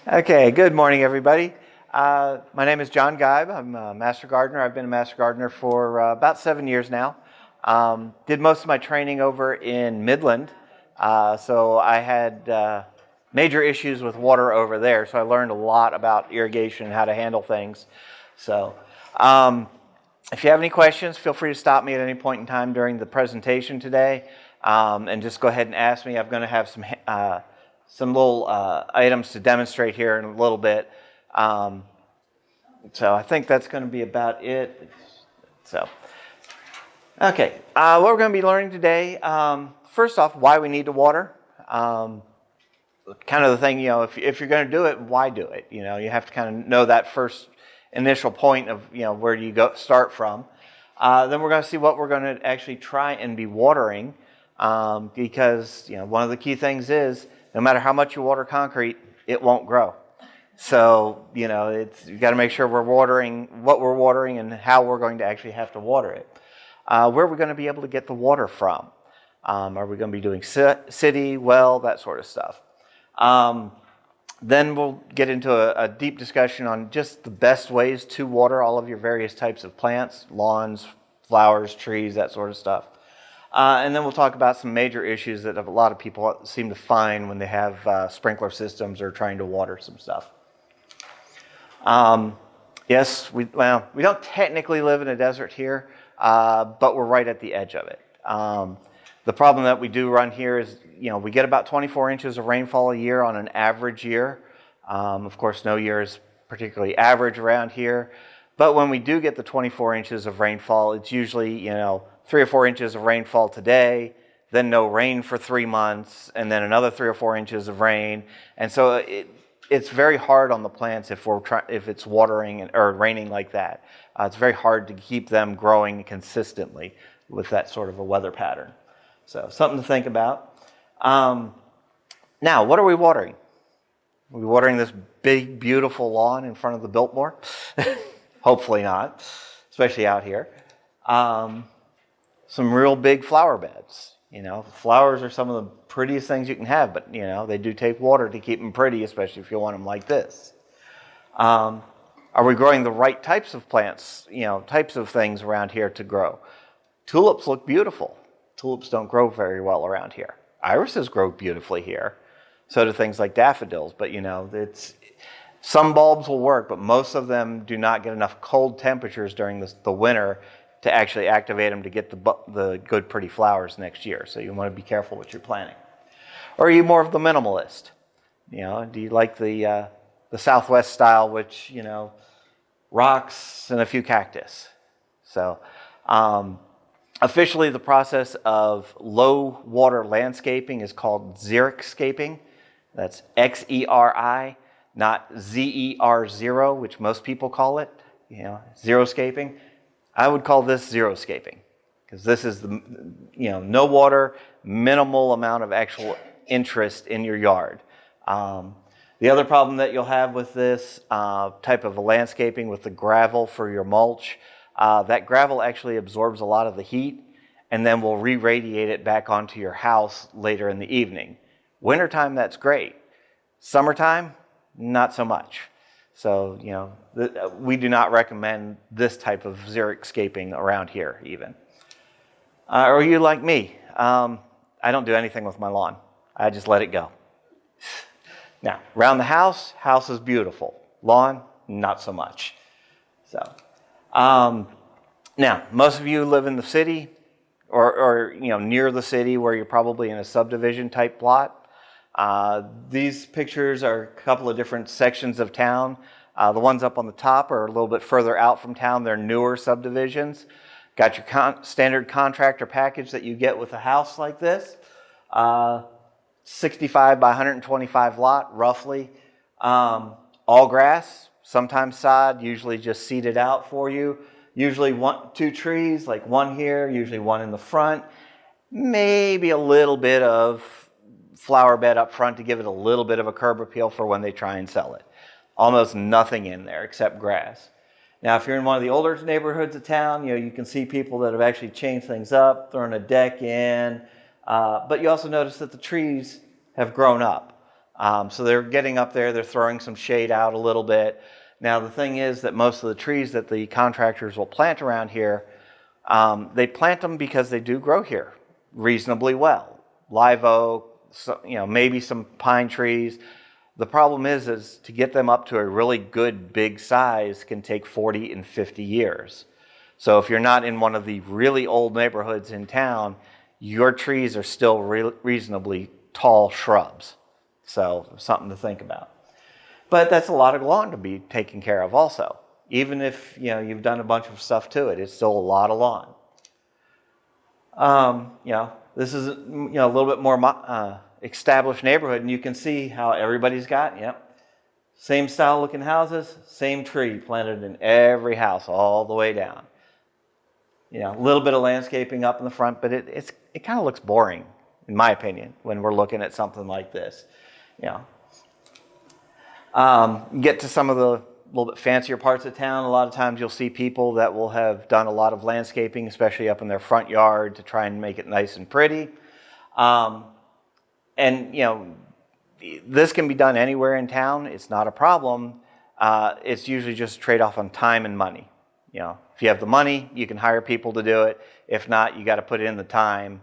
Okay, good morning, everybody. My name is John Geib. I'm a Master Gardener. I've been a Master Gardener for about 7 years now. Did most of my training over in Midland, so I had major issues with water over there, so I learned a lot about irrigation and how to handle things. So if you have any questions, feel free to stop me at any point in time during the presentation today, and just go ahead and ask me. I'm going to have some little items to demonstrate here in a little bit. So I think that's going to be about it. So, okay, what we're going to be learning today, first off, why we need to water. Kind of the thing, if you're going to do it, why do it? You have to kind of know that first initial point of, where do you start from. Then we're going to see what we're going to actually try and be watering, because, one of the key things is, no matter how much you water concrete, it won't grow. So, you got to make sure we're watering what we're watering and how we're going to actually have to water it. Where are we going to be able to get the water from? Are we going to be doing city, well, that sort of stuff? Then we'll get into a deep discussion on just the best ways to water all of your various types of plants, lawns, flowers, trees, that sort of stuff. And then we'll talk about some major issues that a lot of people seem to find when they have sprinkler systems or trying to water some stuff. Yes, we don't technically live in a desert here, but we're right at the edge of it. The problem that we do run here is, we get about 24 inches of rainfall a year on an average year. Of course, no year is particularly average around here. But when we do get the 24 inches of rainfall, it's usually, 3 or 4 inches of rainfall today, then no rain for 3 months, and then another 3 or 4 inches of rain. And so it's very hard on the plants if it's watering or raining like that. It's very hard to keep them growing consistently with that sort of a weather pattern. So something to think about. Now, what are we watering? Are we watering this big, beautiful lawn in front of the Biltmore? Hopefully not, especially out here. Some real big flower beds. Flowers are some of the prettiest things you can have, but, they do take water to keep them pretty, especially if you want them like this. Are we growing the right types of plants, types of things around here to grow? Tulips look beautiful. Tulips don't grow very well around here. Irises grow beautifully here. So do things like daffodils, but, some bulbs will work, but most of them do not get enough cold temperatures during the winter to actually activate them to get the good, pretty flowers next year. So you want to be careful what you're planting. Or are you more of the minimalist? Do you like the Southwest style, which, rocks and a few cactus? So officially the process of low water landscaping is called xeriscaping. That's Xeri, not ZER0, which most people call it, xeriscaping. I would call this xeriscaping, because this is the, no water, minimal amount of actual interest in your yard. The other problem that you'll have with this type of a landscaping with the gravel for your mulch, that gravel actually absorbs a lot of the heat and then will re-radiate it back onto your house later in the evening. Wintertime, that's great. Summertime, not so much. So, we do not recommend this type of xeriscaping around here even. Or you like me, I don't do anything with my lawn. I just let it go. Now, around the house is beautiful. Lawn, not so much. So, now, most of you live in the city or near the city where you're probably in a subdivision type plot. These pictures are a couple of different sections of town. The ones up on the top are a little bit further out from town. They're newer subdivisions. Got your standard contractor package that you get with a house like this. 65 by 125 lot, roughly. All grass, sometimes sod, usually just seeded out for you. Usually 2 trees, like one here, usually one in the front. Maybe a little bit of flower bed up front to give it a little bit of a curb appeal for when they try and sell it. Almost nothing in there except grass. Now, if you're in one of the older neighborhoods of town, you can see people that have actually changed things up, thrown a deck in, but you also notice that the trees have grown up. So they're getting up there, they're throwing some shade out a little bit. Now the thing is that most of the trees that the contractors will plant around here, they plant them because they do grow here reasonably well. Live oak, maybe some pine trees. The problem is to get them up to a really good big size can take 40 and 50 years. So if you're not in one of the really old neighborhoods in town, your trees are still reasonably tall shrubs. So something to think about. But that's a lot of lawn to be taken care of also. Even if you've done a bunch of stuff to it, it's still a lot of lawn. This is a little bit more established neighborhood, and you can see how everybody's got same style looking houses, same tree planted in every house all the way down. A little bit of landscaping up in the front, but it kind of looks boring, in my opinion, when we're looking at something like this. Get to some of the little bit fancier parts of town. A lot of times you'll see people that will have done a lot of landscaping, especially up in their front yard, to try and make it nice and pretty. This can be done anywhere in town. It's not a problem. It's usually just a trade-off on time and money. If you have the money, you can hire people to do it. If not, you got to put in the time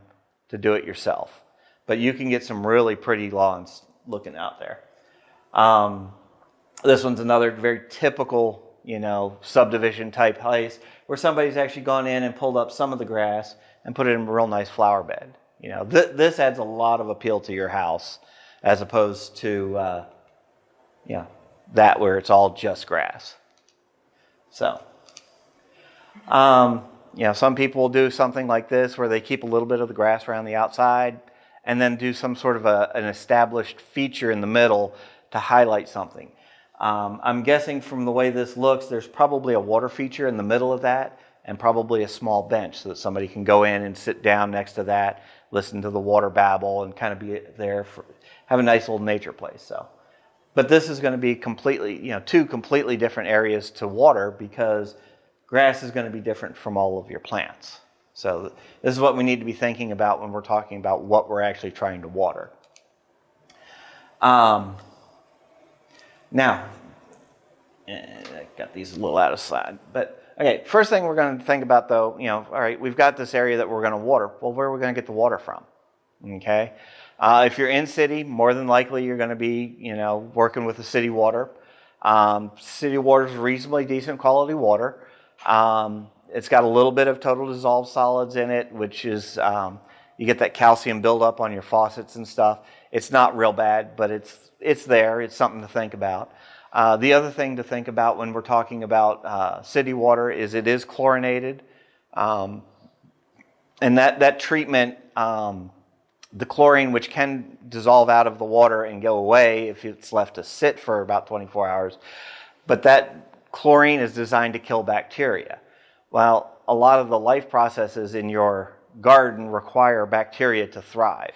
to do it yourself. But you can get some really pretty lawns looking out there. This one's another very typical, subdivision type place where somebody's actually gone in and pulled up some of the grass and put it in a real nice flower bed. This adds a lot of appeal to your house as opposed to, that where it's all just grass. So, some people will do something like this where they keep a little bit of the grass around the outside and then do some sort of an established feature in the middle to highlight something. I'm guessing from the way this looks, there's probably a water feature in the middle of that and probably a small bench so that somebody can go in and sit down next to that, listen to the water babble, and kind of be there, have a nice little nature place. So, but this is going to be completely, two completely different areas to water because grass is going to be different from all of your plants. So this is what we need to be thinking about when we're talking about what we're actually trying to water. Now, I got these a little out of slide, but okay, first thing we're going to think about though, all right, we've got this area that we're going to water. Well, where are we going to get the water from? Okay. If you're in city, more than likely you're going to be, working with the city water. City water is reasonably decent quality water. It's got a little bit of total dissolved solids in it, which is, you get that calcium buildup on your faucets and stuff. It's not real bad, but it's there. It's something to think about. The other thing to think about when we're talking about city water is it is chlorinated. And that treatment, the chlorine, which can dissolve out of the water and go away if it's left to sit for about 24 hours, but that chlorine is designed to kill bacteria. Well, a lot of the life processes in your garden require bacteria to thrive.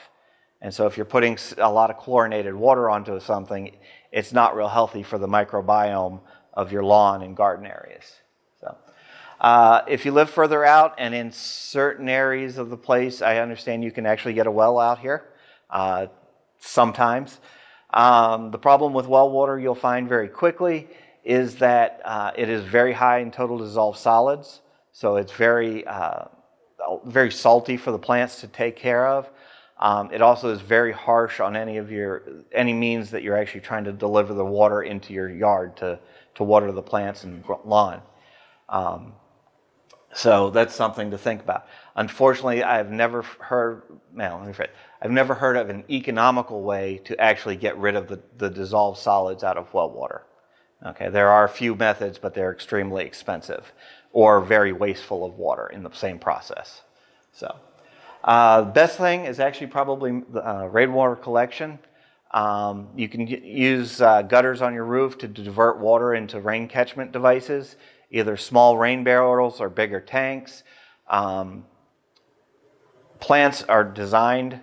And so if you're putting a lot of chlorinated water onto something, it's not real healthy for the microbiome of your lawn and garden areas. So, if you live further out and in certain areas of the place, I understand you can actually get a well out here sometimes. The problem with well water you'll find very quickly is that it is very high in total dissolved solids. So it's very salty for the plants to take care of. It also is very harsh on any means that you're actually trying to deliver the water into your yard to water the plants and lawn. So that's something to think about. Unfortunately, I've never heard of an economical way to actually get rid of the dissolved solids out of well water. Okay, there are a few methods, but they're extremely expensive or very wasteful of water in the same process. So. Best thing is actually probably rainwater collection. You can use gutters on your roof to divert water into rain catchment devices, either small rain barrels or bigger tanks. Plants are designed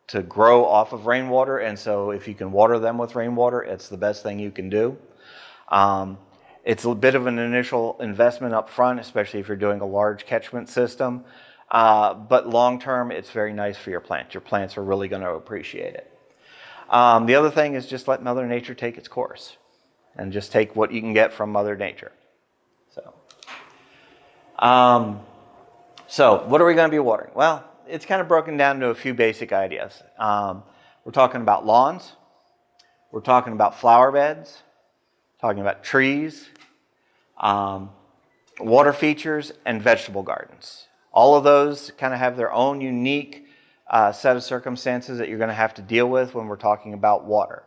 to grow off of rainwater, and so if you can water them with rainwater, it's the best thing you can do. It's a bit of an initial investment up front, especially if you're doing a large catchment system. But long term, it's very nice for your plants. Your plants are really going to appreciate it. The other thing is just let Mother Nature take its course and just take what you can get from Mother Nature. So what are we going to be watering? Well, it's kind of broken down to a few basic ideas. We're talking about lawns. We're talking about flower beds. Talking about trees. Water features and vegetable gardens. All of those kind of have their own unique set of circumstances that you're going to have to deal with when we're talking about water.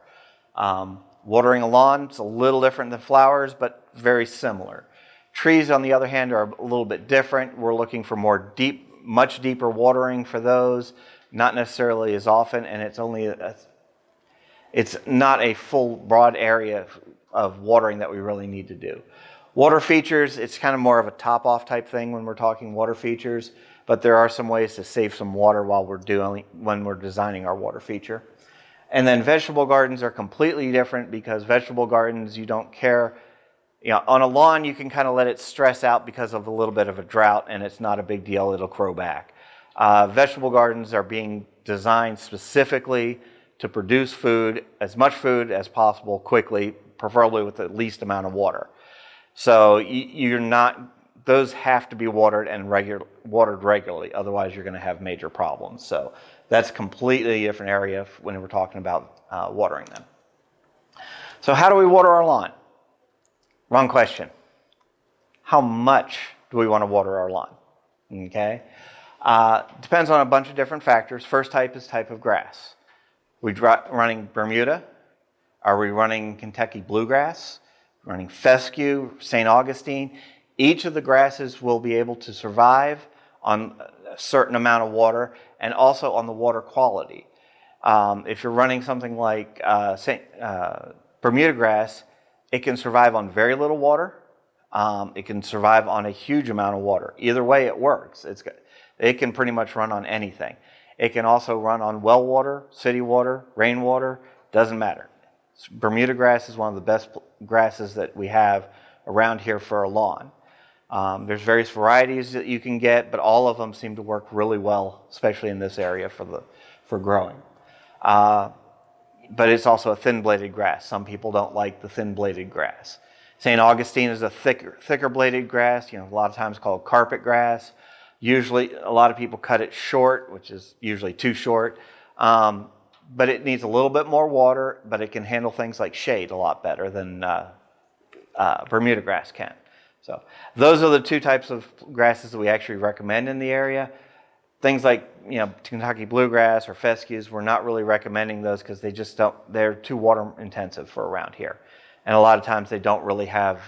Watering a lawn is a little different than flowers, but very similar. Trees, on the other hand, are a little bit different. We're looking for much deeper watering for those, not necessarily as often, and it's not a full, broad area of watering that we really need to do. Water features, it's kind of more of a top-off type thing when we're talking water features, but there are some ways to save some water when we're designing our water feature. And then vegetable gardens are completely different because vegetable gardens, you don't care. On a lawn, you can kind of let it stress out because of a little bit of a drought, and it's not a big deal. It'll grow back. Vegetable gardens are being designed specifically to produce food, as much food as possible quickly, preferably with the least amount of water. So those have to be watered and watered regularly. Otherwise, you're going to have major problems. So that's completely a different area when we're talking about watering them. So how do we water our lawn? Wrong question. How much do we want to water our lawn? Okay. Depends on a bunch of different factors. First type is type of grass. We running Bermuda? Are we running Kentucky bluegrass? Running fescue, St. Augustine? Each of the grasses will be able to survive on a certain amount of water and also on the water quality. If you're running something like Bermuda grass, it can survive on very little water. It can survive on a huge amount of water. Either way, it works. It can pretty much run on anything. It can also run on well water, city water, rainwater, doesn't matter. Bermuda grass is one of the best grasses that we have around here for a lawn. There's various varieties that you can get, but all of them seem to work really well, especially in this area for growing. But it's also a thin-bladed grass. Some people don't like the thin-bladed grass. St. Augustine is a thicker bladed grass, a lot of times called carpet grass. Usually, a lot of people cut it short, which is usually too short. But it needs a little bit more water, but it can handle things like shade a lot better than Bermuda grass can. So those are the two types of grasses that we actually recommend in the area. Things like Kentucky bluegrass or fescues, we're not really recommending those because they're too water intensive for around here. And a lot of times they don't really can't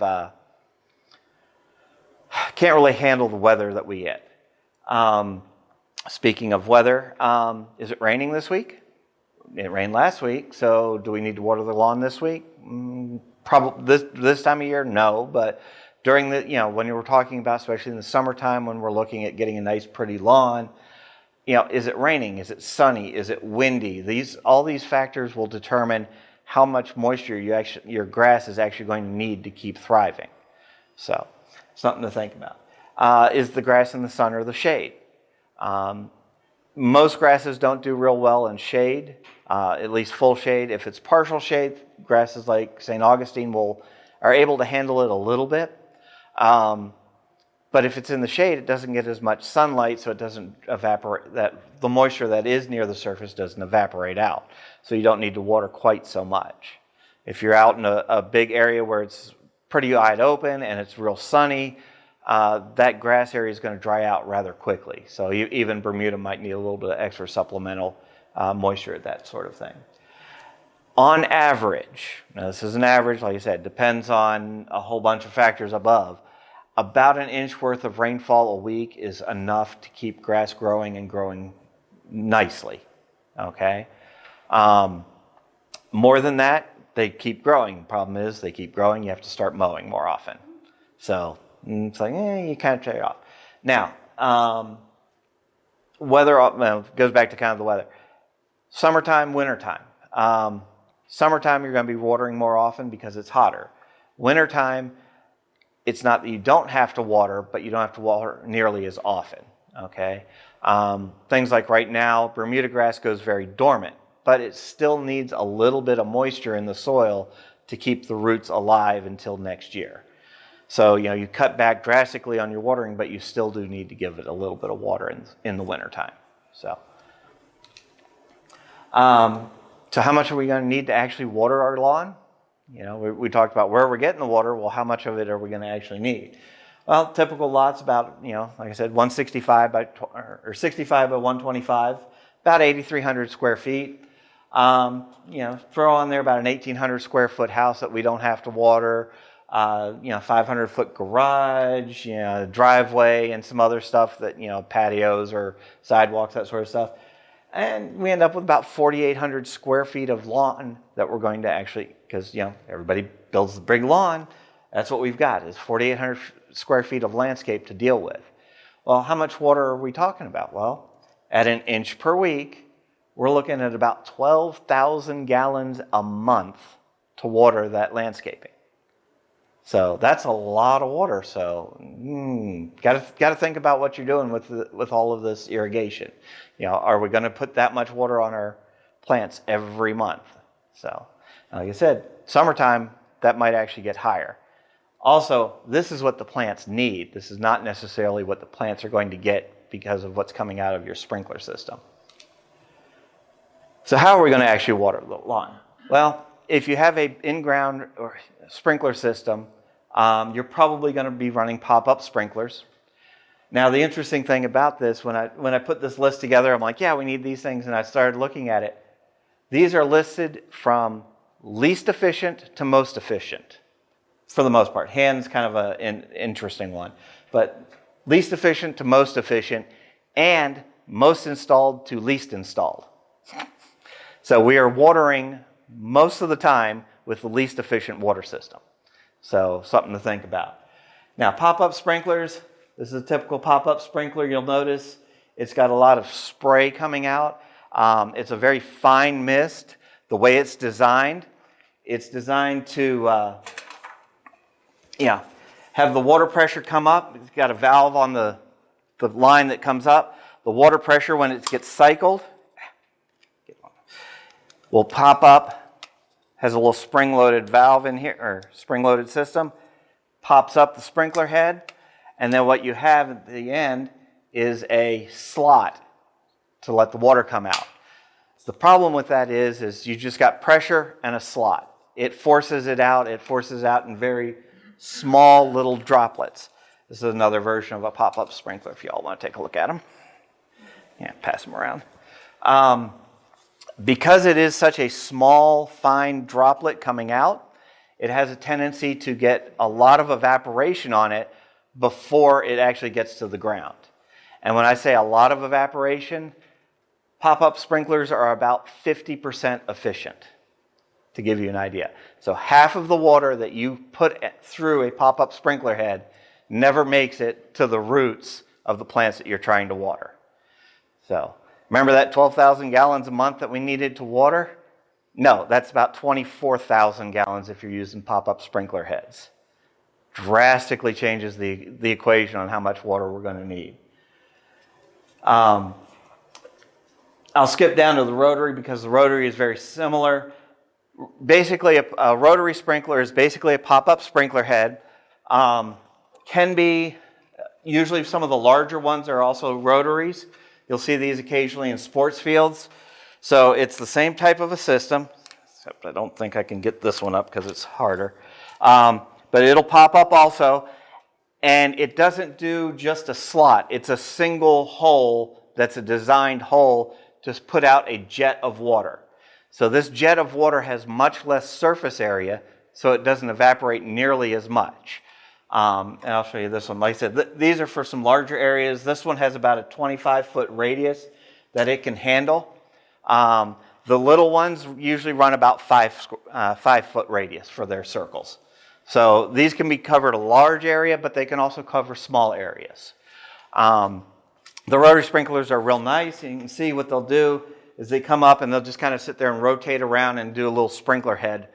really handle the weather that we get. Speaking of weather, is it raining this week? It rained last week, so do we need to water the lawn this week? Probably this time of year, no. But during when you were talking about, especially in the summertime, when we're looking at getting a nice, pretty lawn, is it raining? Is it sunny? Is it windy? All these factors will determine how much moisture your grass is actually going to need to keep thriving. So, something to think about. Is the grass in the sun or the shade? Most grasses don't do real well in shade, at least full shade. If it's partial shade, grasses like St. Augustine are able to handle it a little bit. But if it's in the shade, it doesn't get as much sunlight, so it doesn't evaporate. The moisture that is near the surface doesn't evaporate out, so you don't need to water quite so much. If you're out in a big area where it's pretty wide open and it's real sunny, that grass area is going to dry out rather quickly. So even Bermuda might need a little bit of extra supplemental moisture, that sort of thing. On average, now this is an average, like I said, depends on a whole bunch of factors above. About an inch worth of rainfall a week is enough to keep grass growing and growing nicely. Okay? More than that, they keep growing. Problem is, they keep growing, you have to start mowing more often. So it's like, you kind of trade it off. Now, weather goes back to kind of the weather. Summertime, wintertime. Summertime, you're going to be watering more often because it's hotter. Wintertime, it's not that you don't have to water, but you don't have to water nearly as often. Okay? Things like right now, Bermuda grass goes very dormant but it still needs a little bit of moisture in the soil to keep the roots alive until next year. So, you cut back drastically on your watering, but you still do need to give it a little bit of water in the wintertime. So how much are we going to need to actually water our lawn? We talked about where we're getting the water. Well, how much of it are we going to actually need? Well, typical lot's about, like I said, 165 or 65 by 125, about 8,300 square feet. Throw on there about an 1,800 square foot house that we don't have to water. 500-foot garage, driveway, and some other stuff that, patios or sidewalks, that sort of stuff. And we end up with about 4,800 square feet of lawn that we're going to actually, because, everybody builds the big lawn. That's what we've got, is 4,800 square feet of landscape to deal with. Well, how much water are we talking about? Well, at an inch per week, we're looking at about 12,000 gallons a month to water that landscaping. So that's a lot of water. So got to think about what you're doing with all of this irrigation. Are we going to put that much water on our plants every month? So, like I said, summertime, that might actually get higher. Also, this is what the plants need. This is not necessarily what the plants are going to get because of what's coming out of your sprinkler system. So how are we going to actually water the lawn? Well, if you have a in-ground or sprinkler system, you're probably going to be running pop-up sprinklers. Now, the interesting thing about this, when I put this list together, I'm like, yeah, we need these things, and I started looking at it. These are listed from least efficient to most efficient, for the most part. Hand's kind of an interesting one, but least efficient to most efficient, and most installed to least installed. So we are watering most of the time with the least efficient water system. So something to think about. Now, pop-up sprinklers, this is a typical pop-up sprinkler. You'll notice it's got a lot of spray coming out. It's a very fine mist. The way it's designed to have the water pressure come up. It's got a valve on the line that comes up. The water pressure, when it gets cycled, will pop up, has a little spring-loaded valve in here, or spring-loaded system, pops up the sprinkler head, and then what you have at the end is a slot to let the water come out. The problem with that is you just got pressure and a slot. It forces it out in very small little droplets. This is another version of a pop-up sprinkler if you all want to take a look at them. Yeah, pass them around. Because it is such a small, fine droplet coming out, it has a tendency to get a lot of evaporation on it before it actually gets to the ground. And when I say a lot of evaporation, pop-up sprinklers are about 50% efficient, to give you an idea. So half of the water that you put through a pop-up sprinkler head never makes it to the roots of the plants that you're trying to water. So remember that 12,000 gallons a month that we needed to water? No, that's about 24,000 gallons if you're using pop-up sprinkler heads. Drastically changes the equation on how much water we're going to need. I'll skip down to the rotary because the rotary is very similar. Basically, a rotary sprinkler is basically a pop-up sprinkler head. Can be, usually some of the larger ones are also rotaries. You'll see these occasionally in sports fields. So it's the same type of a system, except I don't think I can get this one up because it's harder. But it'll pop up also, and it doesn't do just a slot. It's a single hole that's a designed hole to put out a jet of water. So this jet of water has much less surface area, so it doesn't evaporate nearly as much. And I'll show you this one. Like I said, these are for some larger areas. This one has about a 25-foot radius that it can handle. The little ones usually run about 5-foot radius for their circles. So these can be covered a large area, but they can also cover small areas. The rotary sprinklers are real nice. You can see what they'll do is they come up and they'll just kind of sit there and rotate around and do a little sprinkler head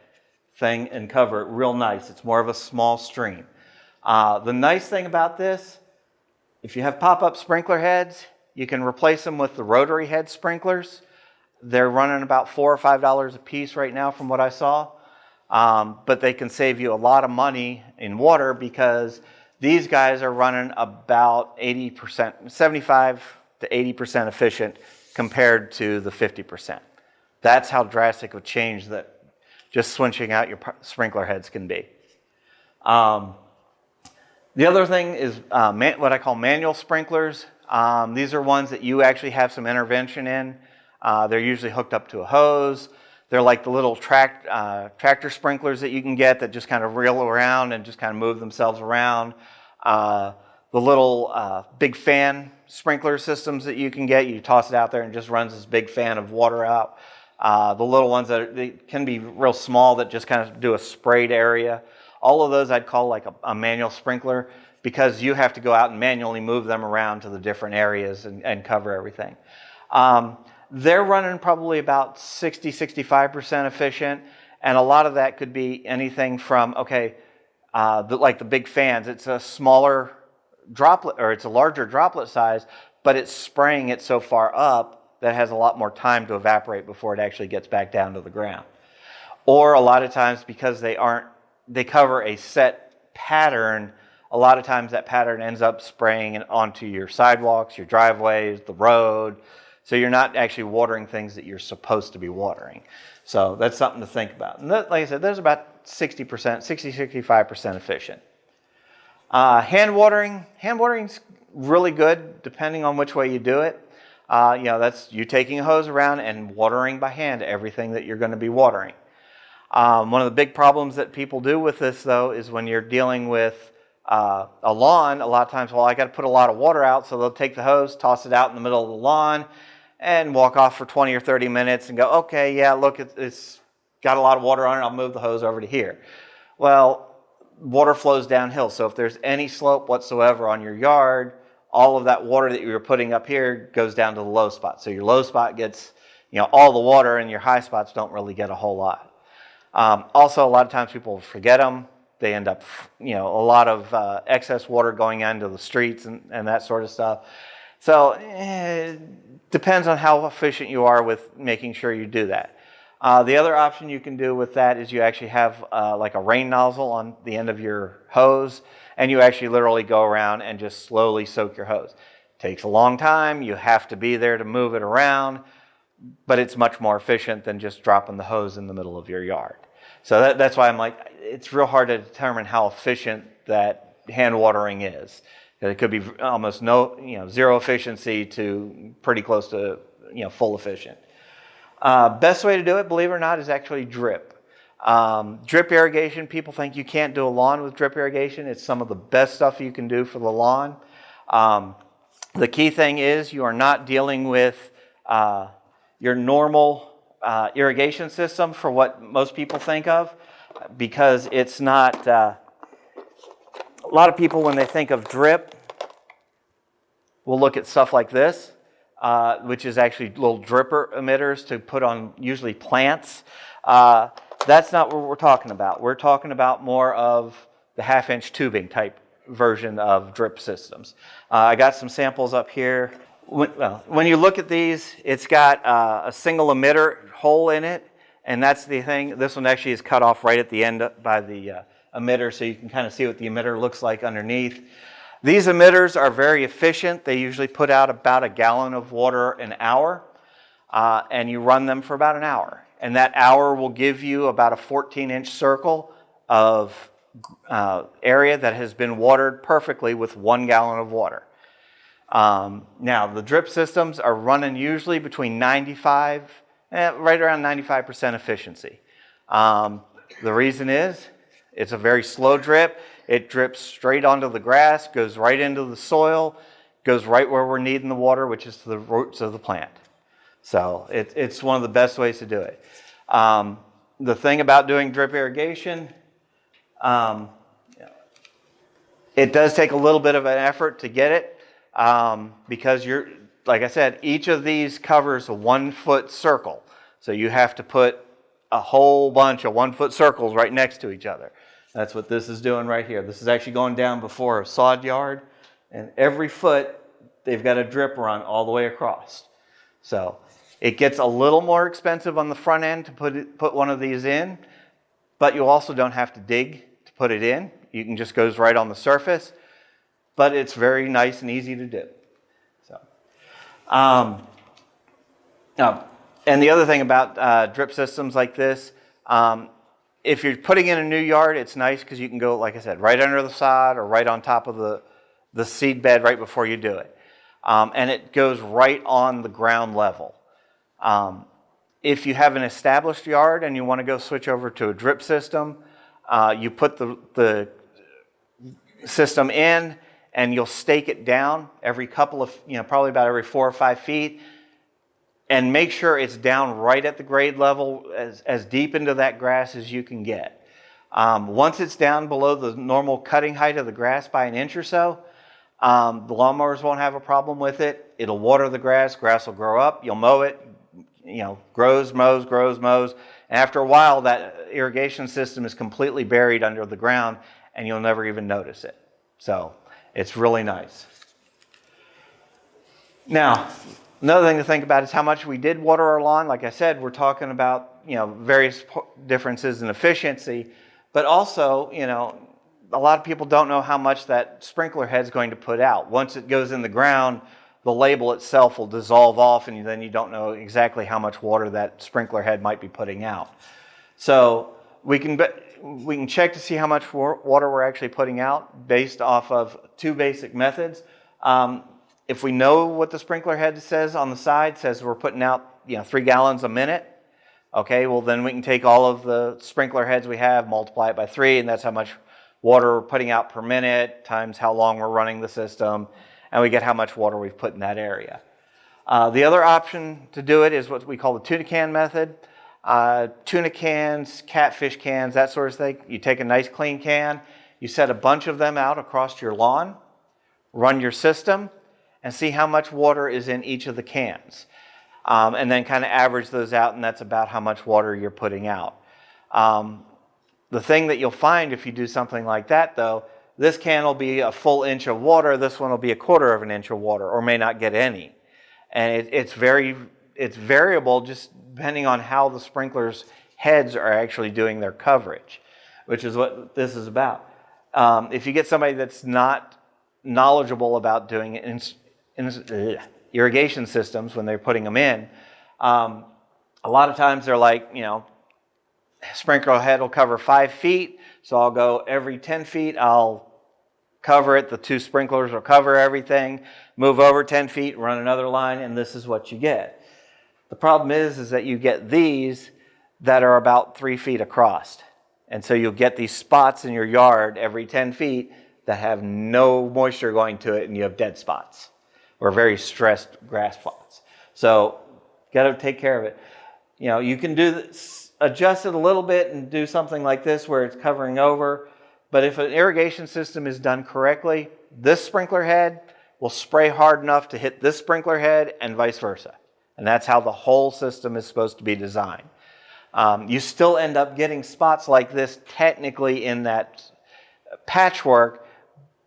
thing and cover it real nice. It's more of a small stream. The nice thing about this, if you have pop-up sprinkler heads, you can replace them with the rotary head sprinklers. They're running about $4 or $5 a piece right now from what I saw. But they can save you a lot of money in water because these guys are running about 80%, 75 to 80% efficient compared to the 50%. That's how drastic of a change that just switching out your sprinkler heads can be. The other thing is what I call manual sprinklers. These are ones that you actually have some intervention in. They're usually hooked up to a hose. They're like the little tractor sprinklers that you can get that just kind of reel around and just kind of move themselves around. The little big fan sprinkler systems that you can get, you toss it out there and it just runs this big fan of water out. The little ones they can be real small that just kind of do a sprayed area. All of those I'd call like a manual sprinkler because you have to go out and manually move them around to the different areas and cover everything. They're running probably about 60, 65% efficient, and a lot of that could be anything from, like the big fans, it's a smaller droplet, or it's a larger droplet size, but it's spraying it so far up that it has a lot more time to evaporate before it actually gets back down to the ground. Or a lot of times, because they cover a set pattern, a lot of times that pattern ends up spraying onto your sidewalks, your driveways, the road. So you're not actually watering things that you're supposed to be watering. So that's something to think about. And like I said, there's about 65% efficient. Hand watering's really good depending on which way you do it. That's you taking a hose around and watering by hand everything that you're going to be watering. One of the big problems that people do with this, though, is when you're dealing with a lawn, a lot of times, I got to put a lot of water out, so they'll take the hose, toss it out in the middle of the lawn, and walk off for 20 or 30 minutes and go, okay, yeah, look, it's got a lot of water on it, I'll move the hose over to here. Well, water flows downhill, so if there's any slope whatsoever on your yard, all of that water that you were putting up here goes down to the low spot. So your low spot gets, all the water, and your high spots don't really get a whole lot. Also, a lot of times people forget them. They end up, a lot of excess water going into the streets and that sort of stuff. So it depends on how efficient you are with making sure you do that. The other option you can do with that is you actually have like a rain nozzle on the end of your hose, and you actually literally go around and just slowly soak your hose. It takes a long time. You have to be there to move it around, but it's much more efficient than just dropping the hose in the middle of your yard. So that's why I'm like, it's real hard to determine how efficient that hand watering is. It could be almost zero efficiency to pretty close to full efficient. Best way to do it, believe it or not, is actually drip. Drip irrigation, people think you can't do a lawn with drip irrigation. It's some of the best stuff you can do for the lawn. The key thing is you are not dealing with your normal irrigation system for what most people think of, because it's not... a lot of people, when they think of drip, will look at stuff like this, which is actually little dripper emitters to put on usually plants. That's not what we're talking about. We're talking about more of the half-inch tubing type version of drip systems. I got some samples up here. When you look at these, it's got a single emitter hole in it, and that's the thing. This one actually is cut off right at the end by the emitter, so you can kind of see what the emitter looks like underneath. These emitters are very efficient. They usually put out about a gallon of water an hour, and you run them for about an hour. And that hour will give you about a 14-inch circle of area that has been watered perfectly with 1 gallon of water. Now, the drip systems are running usually between right around 95% efficiency. The reason is it's a very slow drip. It drips straight onto the grass, goes right into the soil, goes right where we're needing the water, which is to the roots of the plant. So it's one of the best ways to do it. The thing about doing drip irrigation, it does take a little bit of an effort to get it, because like I said, each of these covers a 1-foot circle. So you have to put a whole bunch of 1-foot circles right next to each other. That's what this is doing right here. This is actually going down before a sod yard, and every foot they've got a drip run all the way across. So It gets a little more expensive on the front end to put one of these in, but you also don't have to dig to put it in. You can just goes right on the surface, but it's very nice and easy to do. So, and the other thing about drip systems like this, if you're putting in a new yard, it's nice because you can go, like I said, right under the sod or right on top of the seed bed right before you do it. And it goes right on the ground level. If you have an established yard and you want to go switch over to a drip system, you put the system in and you'll stake it down every couple of, probably about every 4 or 5 feet, and make sure it's down right at the grade level, as deep into that grass as you can get. Once it's down below the normal cutting height of the grass by an inch or so, the lawnmowers won't have a problem with it. It'll water the grass. Grass will grow up. You'll mow it. Grows, mows. And after a while, that irrigation system is completely buried under the ground, and you'll never even notice it. So it's really nice. Now, another thing to think about is how much we did water our lawn. Like I said, we're talking about, various differences in efficiency, but also, a lot of people don't know how much that sprinkler head is going to put out. Once it goes in the ground, the label itself will dissolve off, and then you don't know exactly how much water that sprinkler head might be putting out. So we can check to see how much water we're actually putting out based off of 2 basic methods. If we know what the sprinkler head says on the side, says we're putting out 3 gallons a minute, okay, well then we can take all of the sprinkler heads we have, multiply it by 3, and that's how much water we're putting out per minute times how long we're running the system, and we get how much water we've put in that area. The other option to do it is what we call the tuna can method. Tuna cans, catfish cans, that sort of thing. You take a nice clean can, you set a bunch of them out across your lawn, run your system, and see how much water is in each of the cans. And then kind of average those out, and that's about how much water you're putting out. The thing that you'll find if you do something like that, though, this can will be a full inch of water, this one will be a 1/4 of an inch of water, or may not get any. And it's variable just depending on how the sprinklers' heads are actually doing their coverage, which is what this is about. If you get somebody that's not knowledgeable about doing it in irrigation systems when they're putting them in, a lot of times they're like, sprinkler head will cover 5 feet, so I'll go every 10 feet, I'll cover it, the 2 sprinklers will cover everything, move over 10 feet, run another line, and this is what you get. The problem is that you get these that are about 3 feet across, and so you'll get these spots in your yard every 10 feet that have no moisture going to it, and you have dead spots or very stressed grass spots. So got to take care of it. You can do this, adjust it a little bit and do something like this where it's covering over. But if an irrigation system is done correctly, this sprinkler head will spray hard enough to hit this sprinkler head and vice versa. And that's how the whole system is supposed to be designed. You still end up getting spots like this technically in that patchwork,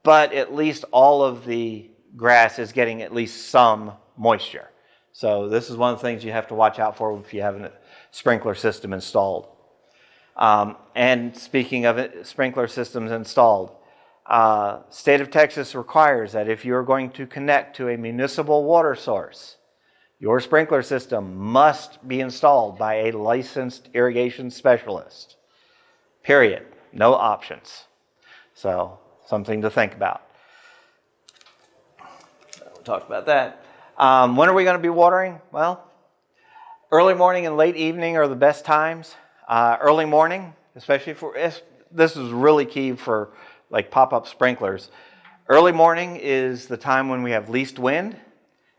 but at least all of the grass is getting at least some moisture. So this is one of the things you have to watch out for if you have a sprinkler system installed. And speaking of it, sprinkler systems installed, state of Texas requires that if you're going to connect to a municipal water source, your sprinkler system must be installed by a licensed irrigation specialist. Period. No options. So something to think about. We'll talk about that. When are we going to be watering? Well, early morning and late evening are the best times. Early morning, especially this is really key for like pop-up sprinklers. Early morning is the time when we have least wind,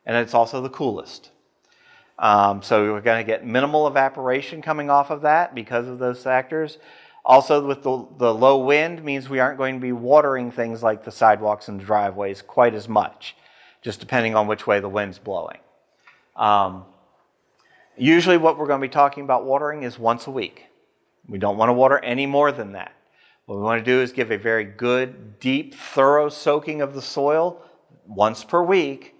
and it's also the coolest. So we're going to get minimal evaporation coming off of that because of those factors. Also, with the low wind means we aren't going to be watering things like the sidewalks and driveways quite as much, just depending on which way the wind's blowing. Usually what we're going to be talking about watering is once a week. We don't want to water any more than that. What we want to do is give a very good, deep, thorough soaking of the soil once per week,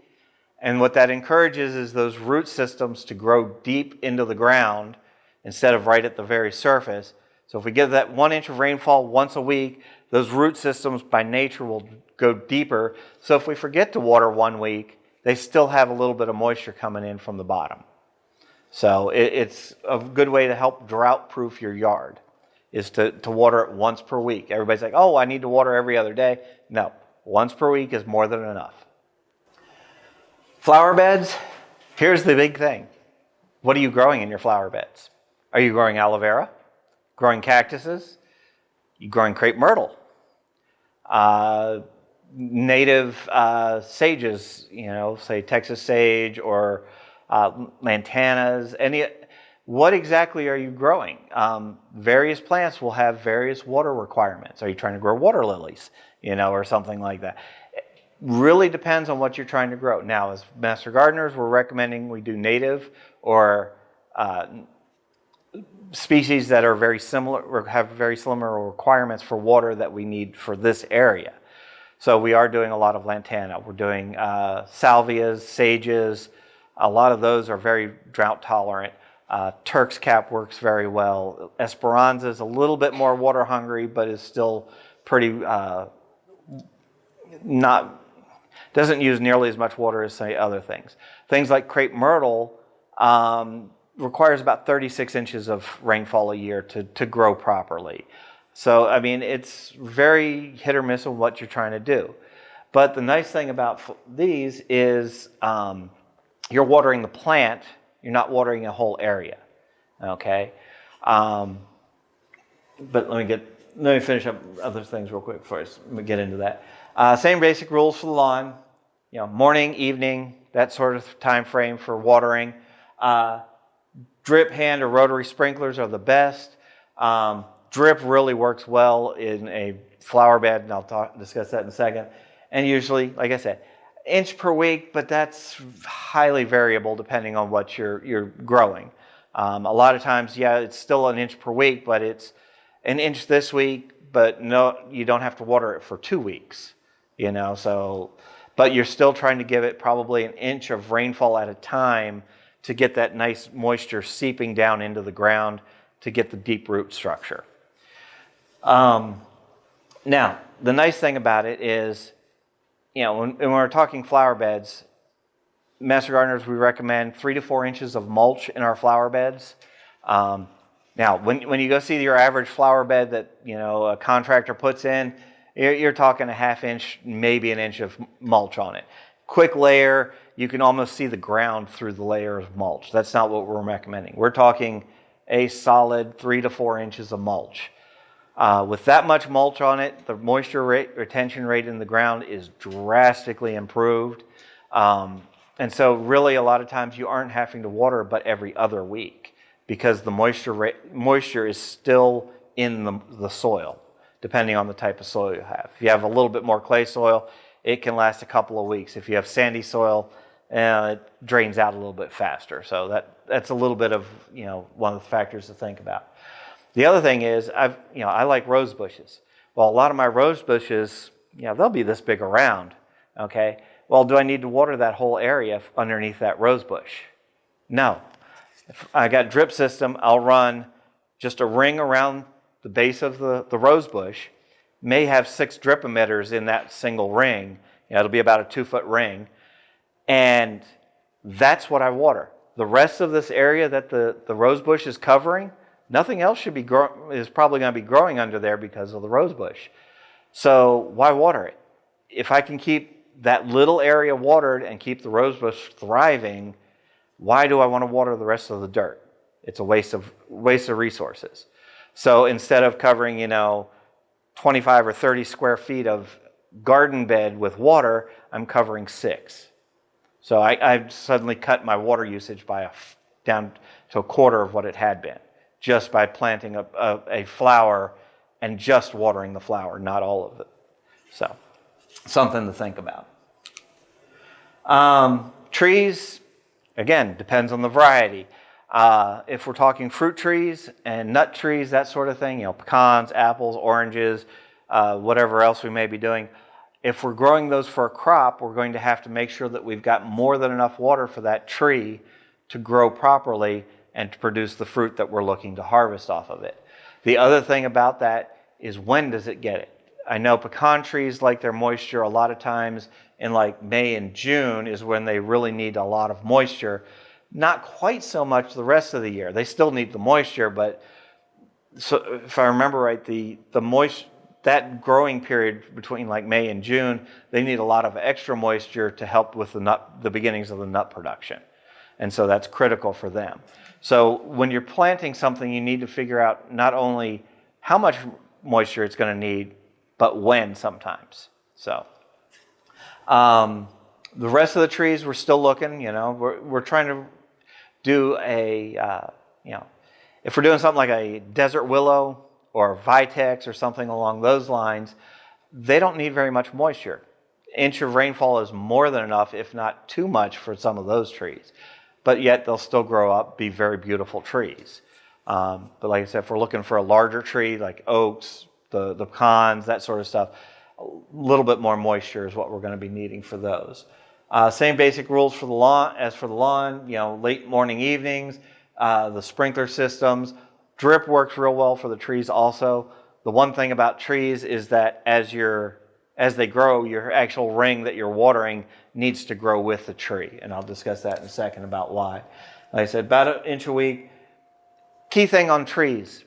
And what that encourages is those root systems to grow deep into the ground instead of right at the very surface. So if we get that 1 inch of rainfall once a week, those root systems by nature will go deeper. So if we forget to water 1 week, they still have a little bit of moisture coming in from the bottom. So it's a good way to help drought-proof your yard, is to water it once per week. Everybody's like, oh, I need to water every other day. No, once per week is more than enough. Flower beds, here's the big thing. What are you growing in your flower beds? Are you growing aloe vera? Growing cactuses? You growing crepe myrtle? Native sages, say Texas sage or lantanas. What exactly are you growing? Various plants will have various water requirements. Are you trying to grow water lilies, or something like that? Really depends on what you're trying to grow. Now, as Master Gardeners, we're recommending we do native or species that are very similar or have very similar requirements for water that we need for this area. So we are doing a lot of lantana. We're doing salvias, sages. A lot of those are very drought tolerant. Turk's cap works very well. Esperanza is a little bit more water hungry, but is still pretty doesn't use nearly as much water as, say, other things. Things like crepe myrtle requires about 36 inches of rainfall a year to grow properly. So, it's very hit or miss on what you're trying to do. But the nice thing about these is you're watering the plant, you're not watering a whole area, okay? But let me finish up other things real quick before we get into that. Same basic rules for the lawn, morning, evening, that sort of time frame for watering. Drip, hand, or rotary sprinklers are the best. Drip really works well in a flower bed, and I'll discuss that in a second. And usually, like I said, inch per week, but that's highly variable depending on what you're growing. A lot of times, it's still an inch per week, but it's an inch this week, but no, you don't have to water it for 2 weeks, but you're still trying to give it probably an inch of rainfall at a time to get that nice moisture seeping down into the ground to get the deep root structure. Now, the nice thing about it is, when we're talking flower beds, Master Gardeners, we recommend 3 to 4 inches of mulch in our flower beds. Now, when you go see your average flower bed that, a contractor puts in, you're talking a half inch, maybe an inch of mulch on it. Quick layer, you can almost see the ground through the layer of mulch. That's not what we're recommending. We're talking a solid 3 to 4 inches of mulch. With that much mulch on it, the moisture retention rate in the ground is drastically improved. And so really a lot of times you aren't having to water but every other week because the moisture is still in the soil, depending on the type of soil you have. If you have a little bit more clay soil, it can last a couple of weeks. If you have sandy soil, it drains out a little bit faster. So that's a little bit of one of the factors to think about. The other thing is I like rose bushes. Well, a lot of my rose bushes, they'll be this big around. Okay. Well, do I need to water that whole area underneath that rose bush? No. If I got drip system, I'll run just a ring around the base of the rose bush. May have 6 drip emitters in that single ring. It'll be about a 2-foot ring. And that's what I water. The rest of this area that the rose bush is covering, nothing else is probably going to be growing under there because of the rose bush. So why water it? If I can keep that little area watered and keep the rose bush thriving, why do I want to water the rest of the dirt? It's a waste of resources. So instead of covering, 25 or 30 square feet of garden bed with water, I'm covering 6. So I've suddenly cut my water usage down to a quarter of what it had been, just by planting a flower and just watering the flower, not all of it. So, something to think about. Trees, again, depends on the variety. If we're talking fruit trees and nut trees, that sort of thing, pecans, apples, oranges, whatever else we may be doing, if we're growing those for a crop, we're going to have to make sure that we've got more than enough water for that tree to grow properly and to produce the fruit that we're looking to harvest off of it. The other thing about that is, when does it get it? I know pecan trees like their moisture a lot of times in like May and June is when they really need a lot of moisture. Not quite so much the rest of the year. They still need the moisture, but so if I remember right, that growing period between like May and June, they need a lot of extra moisture to help with the beginnings of the nut production. And so that's critical for them. So when you're planting something, you need to figure out not only how much moisture it's going to need, but when sometimes. So the rest of the trees, we're still looking, we're trying to do if we're doing something like a desert willow or vitex or something along those lines, they don't need very much moisture. Inch of rainfall is more than enough, if not too much, for some of those trees. But yet they'll still grow up, be very beautiful trees. But like I said, if we're looking for a larger tree like oaks, the pecans, that sort of stuff, a little bit more moisture is what we're going to be needing for those. Same basic rules for the lawn as for the lawn. Late morning, evenings, the sprinkler systems. Drip works real well for the trees also. The one thing about trees is that as they grow, your actual ring that you're watering needs to grow with the tree. And I'll discuss that in a second about why. Like I said, about 1 inch a week. Key thing on trees.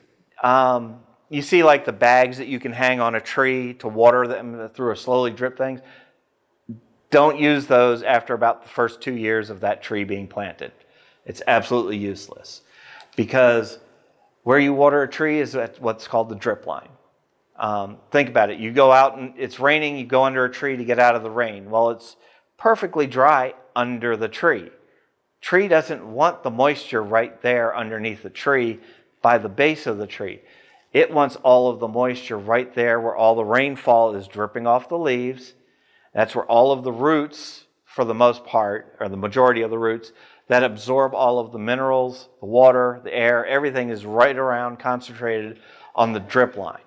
You see like the bags that you can hang on a tree to water them through a slowly drip things. Don't use those after about the first 2 years of that tree being planted. It's absolutely useless. Because where you water a tree is at what's called the drip line. Think about it. You go out and it's raining, you go under a tree to get out of the rain. Well, it's perfectly dry under the tree. Tree doesn't want the moisture right there underneath the tree by the base of the tree. It wants all of the moisture right there where all the rainfall is dripping off the leaves. That's where all of the roots, for the most part, or the majority of the roots, that absorb all of the minerals, the water, the air, everything is right around concentrated on the drip line.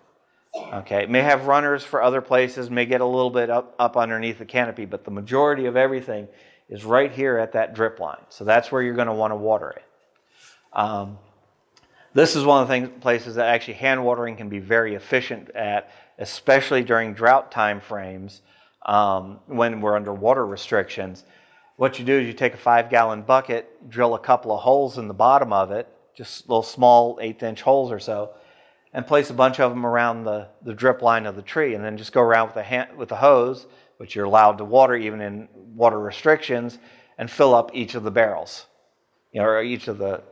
Okay, it may have runners for other places, may get a little bit up underneath the canopy, but the majority of everything is right here at that drip line. So that's where you're going to want to water it. This is one of the places that actually hand watering can be very efficient at, especially during drought time frames when we're under water restrictions. What you do is you take a 5-gallon bucket, drill a couple of holes in the bottom of it, just little small 1/8-inch holes or so, and place a bunch of them around the drip line of the tree, and then just go around with a hose, which you're allowed to water even in water restrictions, and fill up each of the barrels, or each of the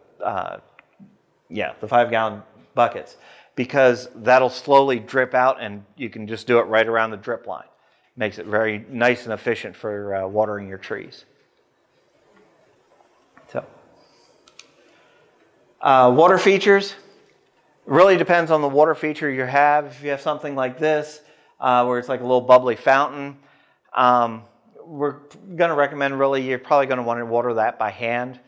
5-gallon buckets, because that'll slowly drip out, and you can just do it right around the drip line. Makes it very nice and efficient for watering your trees. So, water features. Really depends on the water feature you have. If you have something like this, where it's like a little bubbly fountain, we're going to recommend you're probably going to want to water that by hand,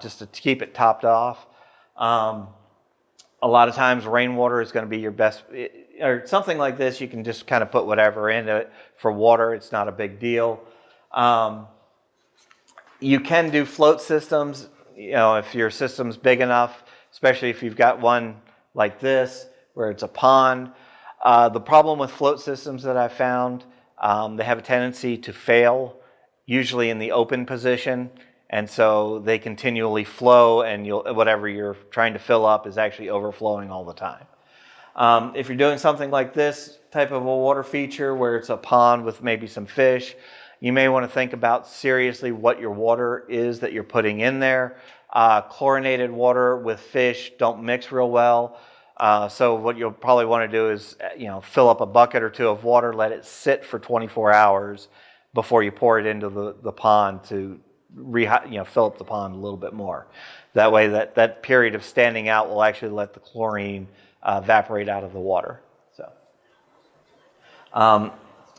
just to keep it topped off. A lot of times rainwater is going to be your best, or something like this, you can just kind of put whatever into it for water. It's not a big deal. You can do float systems, if your system's big enough, especially if you've got one like this, where it's a pond. The problem with float systems that I've found, they have a tendency to fail, usually in the open position, and so they continually flow, and whatever you're trying to fill up is actually overflowing all the time. If you're doing something like this type of a water feature, where it's a pond with maybe some fish, you may want to think about seriously what your water is that you're putting in there. Chlorinated water with fish don't mix real well. So what you'll probably want to do is, fill up a bucket or two of water, let it sit for 24 hours before you pour it into the pond to fill up the pond a little bit more. That way that period of standing out will actually let the chlorine evaporate out of the water. So,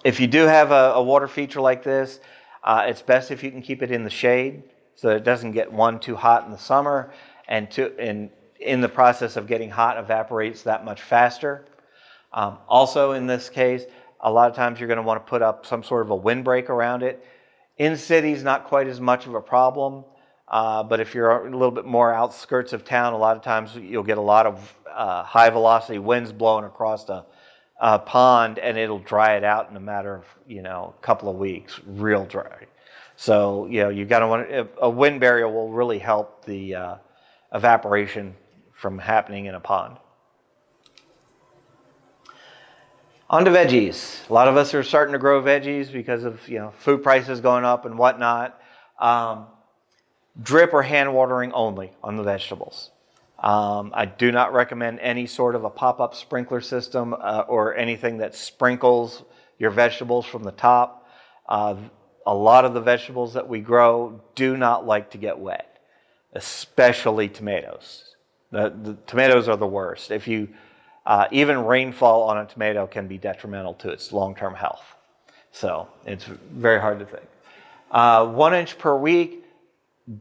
if you do have a water feature like this, it's best if you can keep it in the shade so that it doesn't get too hot in the summer, and in the process of getting hot, evaporates that much faster. Also in this case, a lot of times you're going to want to put up some sort of a windbreak around it. In cities, not quite as much of a problem, but if you're a little bit more outskirts of town, a lot of times you'll get a lot of high velocity winds blowing across a pond, and it'll dry it out in a matter of a couple of weeks, real dry. So you got to want a wind barrier will really help the evaporation from happening in a pond. On to veggies. A lot of us are starting to grow veggies because of food prices going up and whatnot. Drip or hand watering only on the vegetables. I do not recommend any sort of a pop-up sprinkler system or anything that sprinkles your vegetables from the top. A lot of the vegetables that we grow do not like to get wet, especially tomatoes. The tomatoes are the worst. If you even rainfall on a tomato can be detrimental to its long-term health. So it's very hard to think. 1 inch per week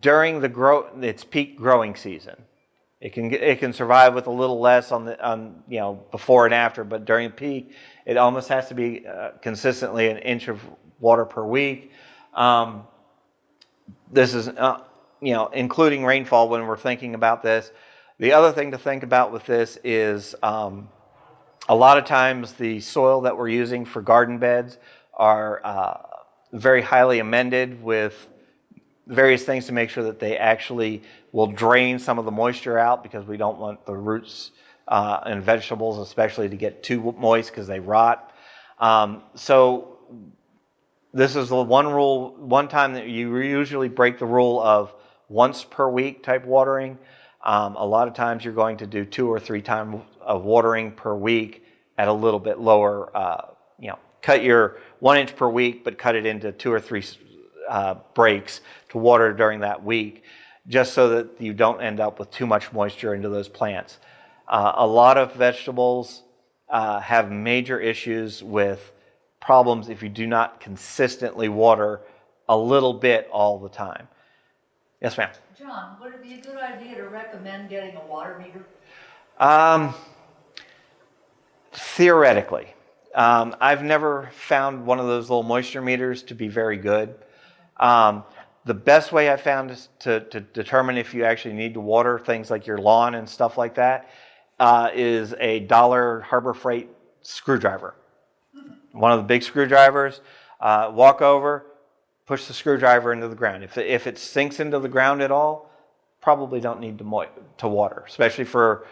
during its peak growing season. It can survive with a little less on before and after, but during peak, it almost has to be consistently 1 inch of water per week. This is including rainfall when we're thinking about this. The other thing to think about with this is a lot of times the soil that we're using for garden beds are very highly amended with various things to make sure that they actually will drain some of the moisture out, because we don't want the roots and vegetables especially to get too moist because they rot. So this is the one time that you usually break the rule of once per week type watering. A lot of times you're going to do 2 or 3 times of watering per week at a little bit lower, cut your 1 inch per week, but cut it into 2 or 3 breaks to water during that week, just so that you don't end up with too much moisture into those plants. A lot of vegetables have major issues with problems if you do not consistently water a little bit all the time. Yes, ma'am. John, would it be a good idea to recommend getting a water meter? Theoretically. I've never found one of those little moisture meters to be very good. The best way I found is to determine if you actually need to water things like your lawn and stuff like that is a $1 Harbor Freight screwdriver. One of the big screwdrivers. Walk over, push the screwdriver into the ground. If it sinks into the ground at all, probably don't need to water, especially for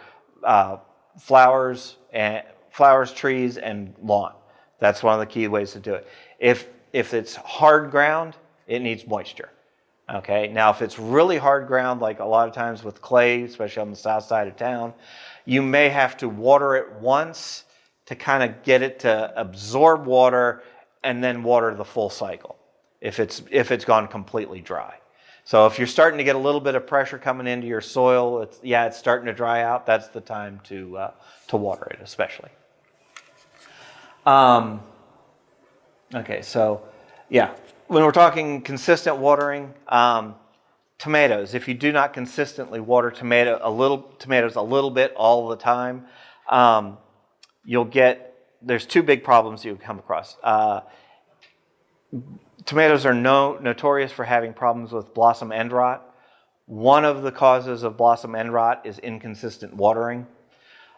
flowers, trees, and lawn. That's one of the key ways to do it. If it's hard ground, it needs moisture. Okay. Now, if it's really hard ground, like a lot of times with clay, especially on the south side of town, you may have to water it once to kind of get it to absorb water and then water the full cycle if it's gone completely dry. So if you're starting to get a little bit of pressure coming into your soil, it's starting to dry out, that's the time to water it, especially. Okay, so when we're talking consistent watering, tomatoes, if you do not consistently water tomatoes a little bit all the time, there's 2 big problems you'll come across. Tomatoes are notorious for having problems with blossom end rot. One of the causes of blossom end rot is inconsistent watering.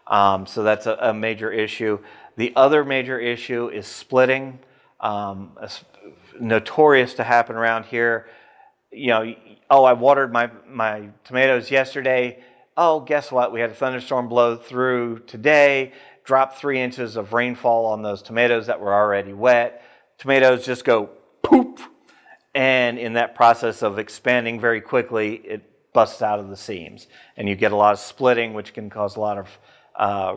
So that's a major issue. The other major issue is splitting. Notorious to happen around here. I watered my tomatoes yesterday. Oh, guess what? We had a thunderstorm blow through today, dropped 3 inches of rainfall on those tomatoes that were already wet. Tomatoes just go poop, and in that process of expanding very quickly, it busts out of the seams, and you get a lot of splitting, which can cause a lot of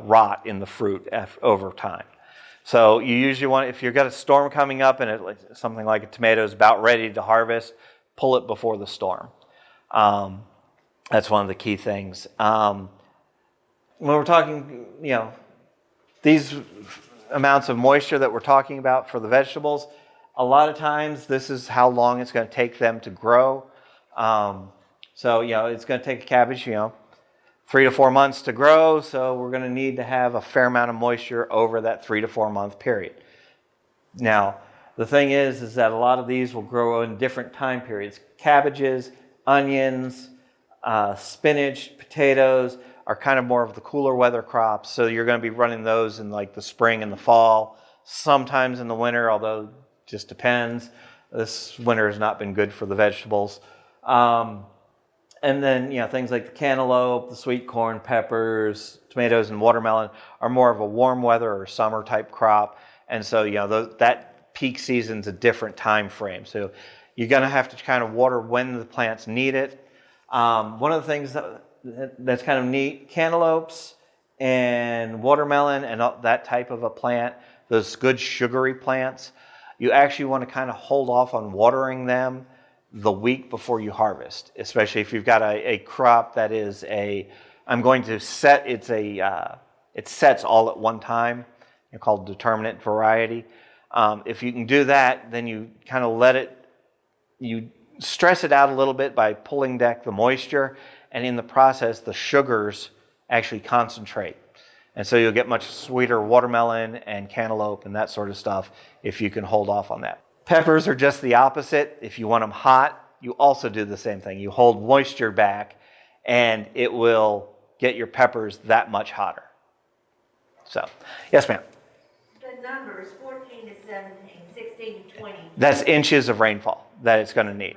rot in the fruit over time. So you usually want, if you've got a storm coming up and something like a tomato is about ready to harvest, pull it before the storm. That's one of the key things. When we're talking, these amounts of moisture that we're talking about for the vegetables, a lot of times this is how long it's going to take them to grow. So it's going to take a cabbage, 3 to 4 months to grow, so we're going to need to have a fair amount of moisture over that 3 to 4 month period. Now, the thing is that a lot of these will grow in different time periods. Cabbages, onions, spinach, potatoes are kind of more of the cooler weather crops. So you're going to be running those in like the spring and the fall, sometimes in the winter, although it just depends. This winter has not been good for the vegetables. And then, things like the cantaloupe, the sweet corn, peppers, tomatoes, and watermelon are more of a warm weather or summer type crop. And so, that peak season's a different time frame. So you're going to have to kind of water when the plants need it. One of the things that's kind of neat, cantaloupes and watermelon and that type of a plant, those good sugary plants, you actually want to kind of hold off on watering them the week before you harvest, especially if you've got a crop that is it sets all at one time. They're called determinate variety. If you can do that, then you kind of you stress it out a little bit by pulling back the moisture, and in the process, the sugars actually concentrate. And so you'll get much sweeter watermelon and cantaloupe and that sort of stuff if you can hold off on that. Peppers are just the opposite. If you want them hot, you also do the same thing. You hold moisture back, and it will get your peppers that much hotter. So, yes, ma'am. The numbers 14 to 17, 16 to 20. That's inches of rainfall that it's going to need.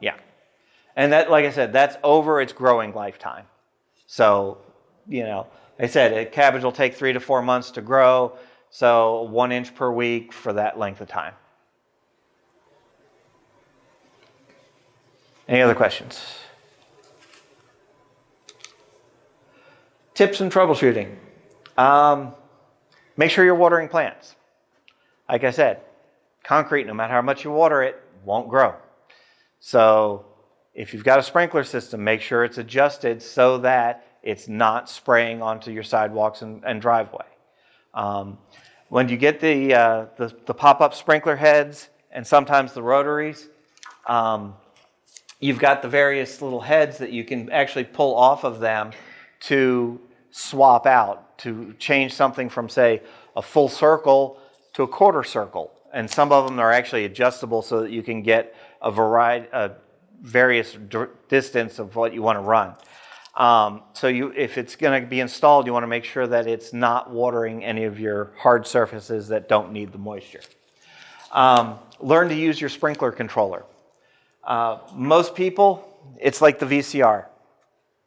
Yeah. And that, like I said, that's over its growing lifetime. So, like I said, a cabbage will take 3 to 4 months to grow. So 1 inch per week for that length of time. Any other questions? Tips and troubleshooting. Make sure you're watering plants. Like I said, concrete, no matter how much you water it, won't grow. So if you've got a sprinkler system, make sure it's adjusted so that it's not spraying onto your sidewalks and driveway. When you get the pop-up sprinkler heads and sometimes the rotaries, you've got the various little heads that you can actually pull off of them to swap out, to change something from, say, a full circle to a quarter circle. And some of them are actually adjustable so that you can get a various distance of what you want to run. So if it's going to be installed, you want to make sure that it's not watering any of your hard surfaces that don't need the moisture. Learn to use your sprinkler controller. Most people, it's like the VCR.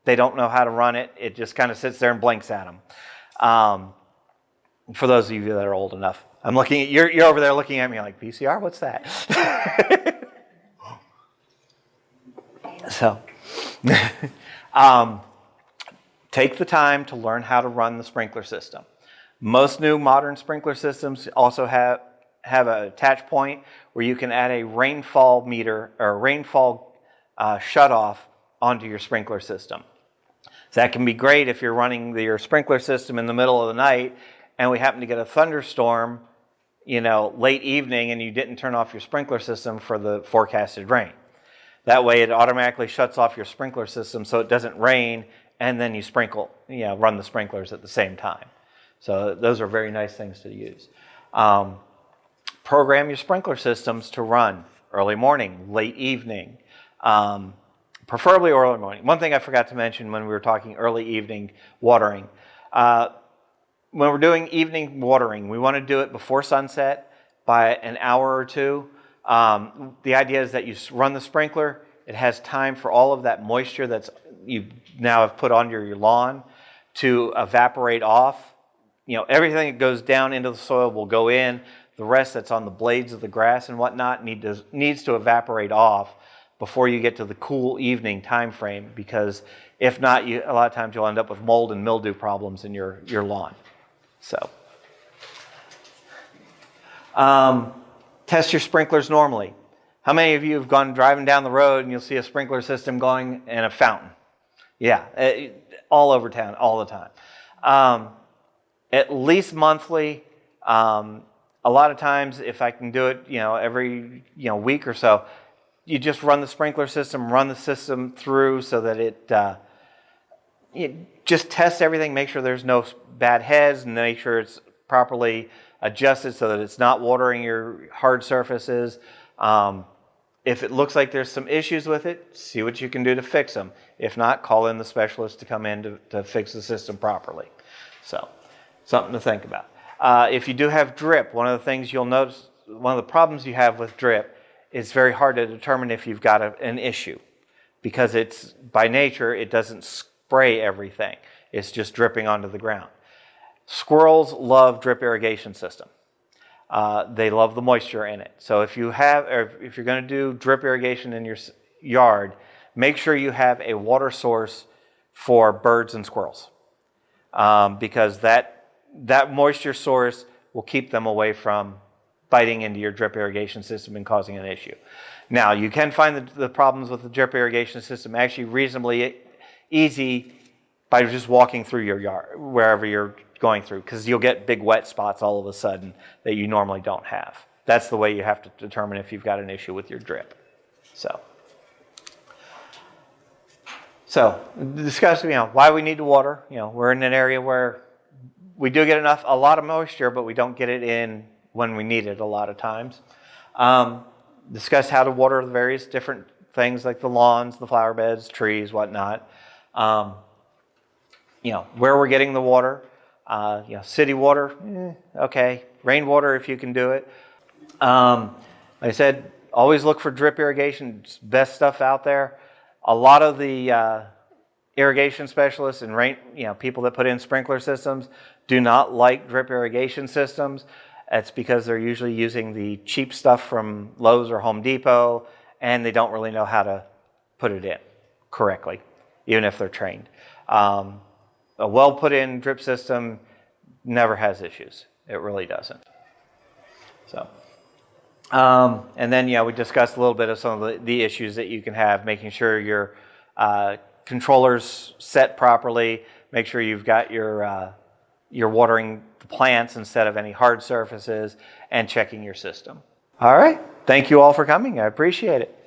They don't know how to run it. It just kind of sits there and blinks at them. For those of you that are old enough, I'm looking at you're over there looking at me like, VCR, what's that? So, take the time to learn how to run the sprinkler system. Most new modern sprinkler systems also have an attach point where you can add a rainfall meter or rainfall shutoff onto your sprinkler system. So that can be great if you're running your sprinkler system in the middle of the night and we happen to get a thunderstorm, late evening, and you didn't turn off your sprinkler system for the forecasted rain. That way it automatically shuts off your sprinkler system so it doesn't rain, and then you run the sprinklers at the same time. So those are very nice things to use. Program your sprinkler systems to run early morning, late evening, preferably early morning. One thing I forgot to mention when we were talking early evening watering. When we're doing evening watering, we want to do it before sunset by an hour or two. The idea is that you run the sprinkler. It has time for all of that moisture that's you now have put on your lawn to evaporate off. Everything that goes down into the soil will go in. The rest that's on the blades of the grass and whatnot needs to evaporate off before you get to the cool evening time frame, because if not, a lot of times you'll end up with mold and mildew problems in your lawn. So, test your sprinklers normally. How many of you have gone driving down the road and you'll see a sprinkler system going and a fountain? Yeah, all over town, all the time. At least monthly. A lot of times, if I can do it, every week or so, you just run the sprinkler system, run the system through so that it just tests everything, make sure there's no bad heads, and make sure it's properly adjusted so that it's not watering your hard surfaces. If it looks like there's some issues with it, see what you can do to fix them. If not, call in the specialist to come in to fix the system properly. So, something to think about. If you do have drip, one of the things you'll notice, one of the problems you have with drip, it's very hard to determine if you've got an issue, because it's, by nature, it doesn't spray everything. It's just dripping onto the ground. Squirrels love drip irrigation system. They love the moisture in it. So if you're going to do drip irrigation in your yard, make sure you have a water source for birds and squirrels, because that moisture source will keep them away from biting into your drip irrigation system and causing an issue. Now, you can find the problems with the drip irrigation system actually reasonably easy by just walking through your yard, wherever you're going through, because you'll get big wet spots all of a sudden that you normally don't have. That's the way you have to determine if you've got an issue with your drip. So discuss, why we need to water. We're in an area where we do get a lot of moisture, but we don't get it in when we need it a lot of times. Discuss how to water the various different things like the lawns, the flower beds, trees, whatnot. Where we're getting the water. City water, okay. Rainwater if you can do it. Like I said, always look for drip irrigation. It's the best stuff out there. A lot of the irrigation specialists and people that put in sprinkler systems do not like drip irrigation systems. It's because they're usually using the cheap stuff from Lowe's or Home Depot, and they don't really know how to put it in correctly, even if they're trained. A well put in drip system never has issues. It really doesn't. So, and then we discussed a little bit of some of the issues that you can have, making sure your controller's set properly, make sure you've got your watering the plants instead of any hard surfaces, and checking your system. All right. Thank you all for coming. I appreciate it.